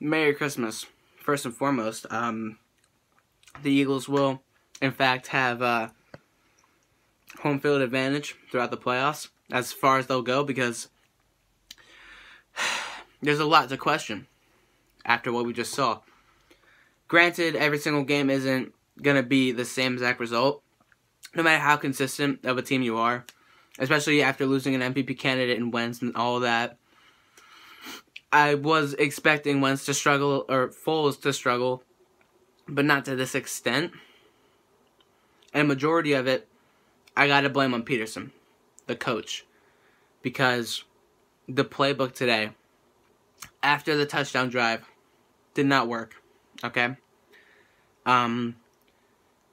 Merry Christmas. First and foremost, the Eagles will, in fact, have home field advantage throughout the playoffs, as far as they'll go, because there's a lot to question after what we just saw. Granted, every single game isn't going to be the same exact result, no matter how consistent of a team you are, especially after losing an MVP candidate in Wentz and all that. I was expecting Wentz to struggle, or Foles to struggle, but not to this extent. And majority of it, I gotta blame on Peterson, the coach, because the playbook today, after the touchdown drive, did not work. Okay,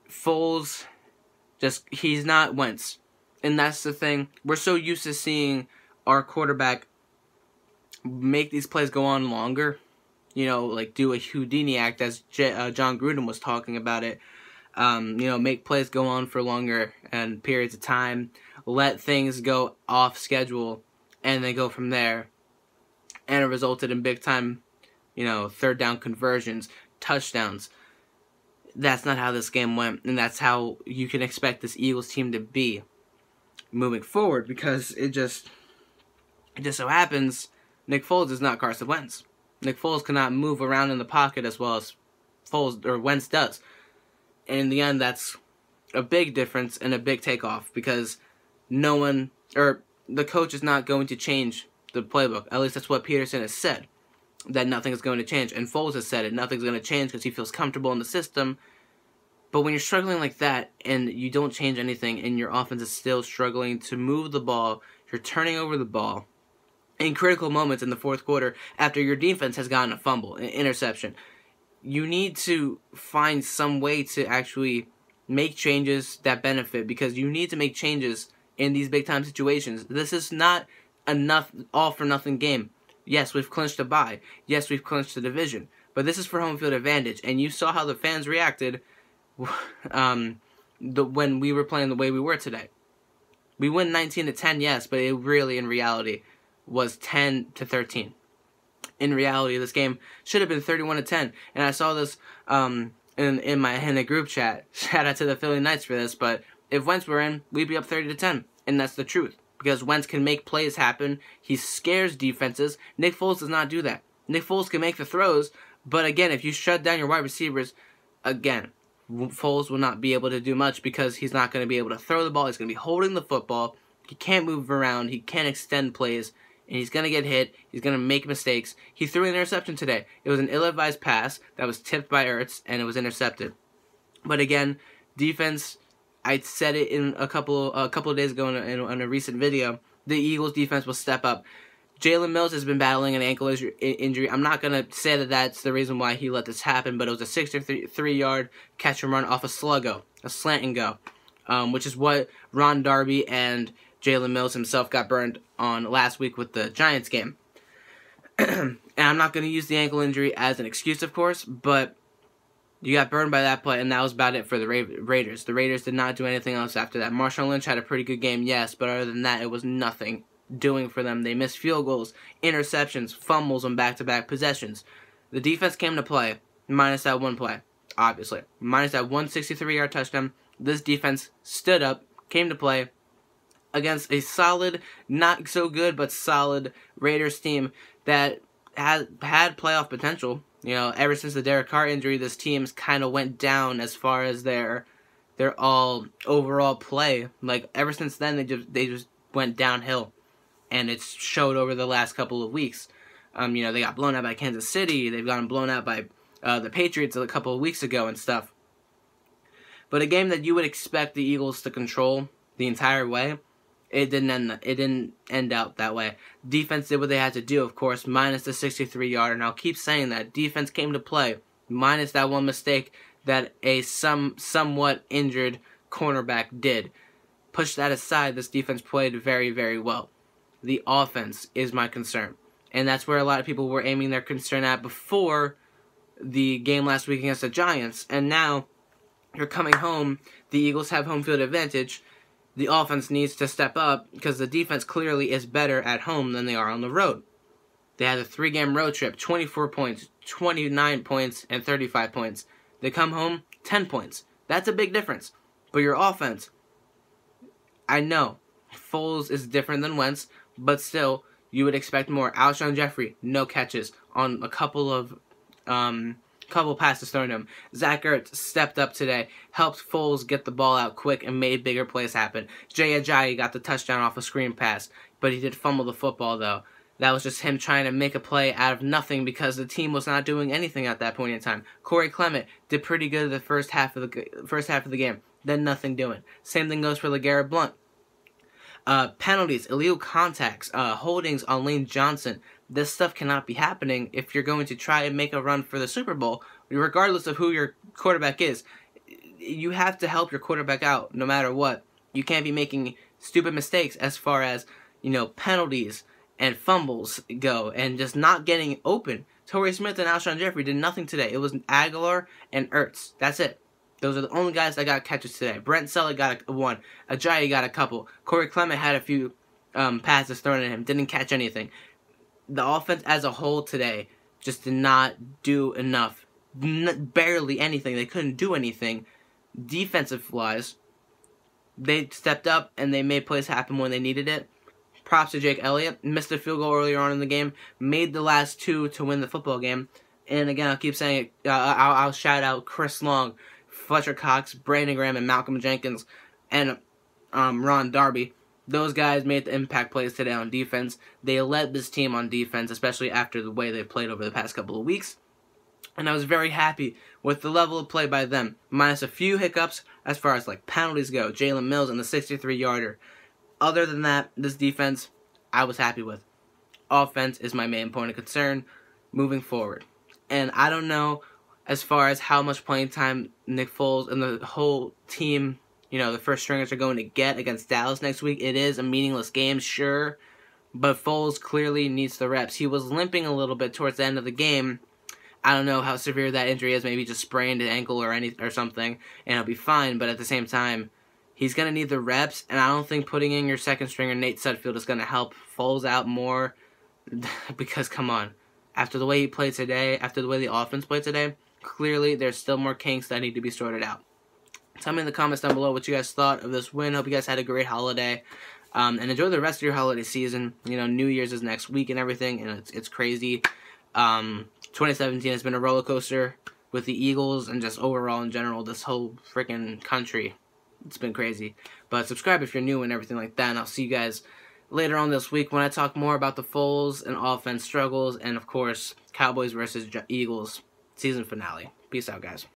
Foles, he's not Wentz, and that's the thing. We're so used to seeing our quarterback make these plays go on longer, like do a Houdini act, as John Gruden was talking about it. Make plays go on for longer and periods of time, let things go off schedule, and then go from there. And it resulted in big time, third down conversions, touchdowns. That's not how this game went, and that's how you can expect this Eagles team to be moving forward, because it just so happens Nick Foles is not Carson Wentz. Nick Foles cannot move around in the pocket as well as Wentz does. And in the end, that's a big difference and a big takeoff, because the coach is not going to change the playbook. At least that's what Peterson has said, that nothing is going to change. And Foles has said it, nothing's going to change because he feels comfortable in the system. But when you're struggling like that and you don't change anything and your offense is still struggling to move the ball, you're turning over the ball in critical moments in the fourth quarter after your defense has gotten a fumble, an interception, you need to find some way to actually make changes that benefit, because you need to make changes in these big-time situations. This is not enough all-for-nothing game. Yes, we've clinched a bye. Yes, we've clinched the division. But this is for home field advantage, and you saw how the fans reacted when we were playing the way we were today. We win 19-10, yes, but it really, in reality, was 10-13. In reality, this game should have been 31-10, and I saw this in the group chat. Shout out to the Philly Knights for this, but if Wentz were in, we'd be up 30-10, and that's the truth, because Wentz can make plays happen. He scares defenses. Nick Foles does not do that. Nick Foles can make the throws, but again, if you shut down your wide receivers, again, Foles will not be able to do much, because he's not going to be able to throw the ball. He's going to be holding the football. He can't move around. He can't extend plays. And he's going to get hit. He's going to make mistakes. He threw an interception today. It was an ill-advised pass that was tipped by Ertz, and it was intercepted. But again, defense, I said it in a couple of days ago in a recent video, the Eagles defense will step up. Jalen Mills has been battling an ankle injury. I'm not going to say that that's the reason why he let this happen, but it was a 63-yard catch and run off a slant and go, which is what Ron Darby and Jalen Mills himself got burned on last week with the Giants game. And I'm not going to use the ankle injury as an excuse, of course, but you got burned by that play, and that was about it for the Raiders. The Raiders did not do anything else after that. Marshawn Lynch had a pretty good game, yes, but other than that, it was nothing doing for them. They missed field goals, interceptions, fumbles on back-to-back possessions. The defense came to play, minus that one play, obviously. Minus that 163-yard touchdown. This defense stood up, came to play against a solid, not so good, but solid Raiders team that had playoff potential. Ever since the Derek Carr injury, this team's kind of went down as far as their all overall play. Like, ever since then, they just went downhill, and it's showed over the last couple of weeks. They got blown out by Kansas City. They've gotten blown out by the Patriots a couple of weeks ago and stuff. But a game that you would expect the Eagles to control the entire way, it didn't end out that way. Defense did what they had to do, of course, minus the 63-yard, and I'll keep saying that. Defense came to play, minus that one mistake that a somewhat injured cornerback did. Push that aside, this defense played very, very well. The offense is my concern, and that's where a lot of people were aiming their concern at before the game last week against the Giants, and now you're coming home, the Eagles have home field advantage. The offense needs to step up because the defense clearly is better at home than they are on the road. They had a 3-game road trip, 24 points, 29 points, and 35 points. They come home, 10 points. That's a big difference. But your offense, I know, Foles is different than Wentz, but still, you would expect more. Alshon Jeffrey, no catches on a couple passes thrown to him. Zach Ertz stepped up today, helped Foles get the ball out quick and made bigger plays happen. Jay Ajayi got the touchdown off a screen pass, but he did fumble the football though. That was just him trying to make a play out of nothing because the team was not doing anything at that point in time. Corey Clement did pretty good the first half of the game, then nothing doing. Same thing goes for LeGarrette Blount. Penalties, illegal contacts, holdings on Lane Johnson. This stuff cannot be happening if you're going to try and make a run for the Super Bowl, regardless of who your quarterback is. You have to help your quarterback out no matter what. You can't be making stupid mistakes as far as, penalties and fumbles go and just not getting open. Torrey Smith and Alshon Jeffrey did nothing today. It was Aguilar and Ertz. That's it. Those are the only guys that got catches today. Brent Selleck got one. Ajayi got a couple. Corey Clement had a few passes thrown at him. Didn't catch anything. The offense as a whole today just did not do enough. Barely anything. They couldn't do anything. Defensive-wise, they stepped up and they made plays happen when they needed it. Props to Jake Elliott. Missed a field goal earlier on in the game. Made the last two to win the football game. And again, I'll keep saying it. I'll shout out Chris Long, Fletcher Cox, Brandon Graham, and Malcolm Jenkins, and Ron Darby. Those guys made the impact plays today on defense. They led this team on defense, especially after the way they played over the past couple of weeks. And I was very happy with the level of play by them, minus a few hiccups as far as penalties go. Jalen Mills and the 63-yarder. Other than that, this defense, I was happy with. Offense is my main point of concern moving forward. And I don't know as far as how much playing time Nick Foles and the whole team, the first stringers are going to get against Dallas next week. It is a meaningless game, sure, but Foles clearly needs the reps. He was limping a little bit towards the end of the game. I don't know how severe that injury is. Maybe just sprained an ankle or something, and he'll be fine. But at the same time, he's going to need the reps, and I don't think putting in your second stringer, Nate Sudfeld, is going to help Foles out more because, come on, after the way he played today, after the way the offense played today, clearly there's still more kinks that need to be sorted out. Tell me in the comments down below what you guys thought of this win. Hope you guys had a great holiday, and enjoy the rest of your holiday season. New Year's is next week and everything, and it's crazy. 2017 has been a roller coaster with the Eagles and just overall in general, this whole freaking country. It's been crazy. But subscribe if you're new and everything like that. And I'll see you guys later on this week when I talk more about the Foles and offense struggles. And, of course, Cowboys versus Eagles season finale. Peace out, guys.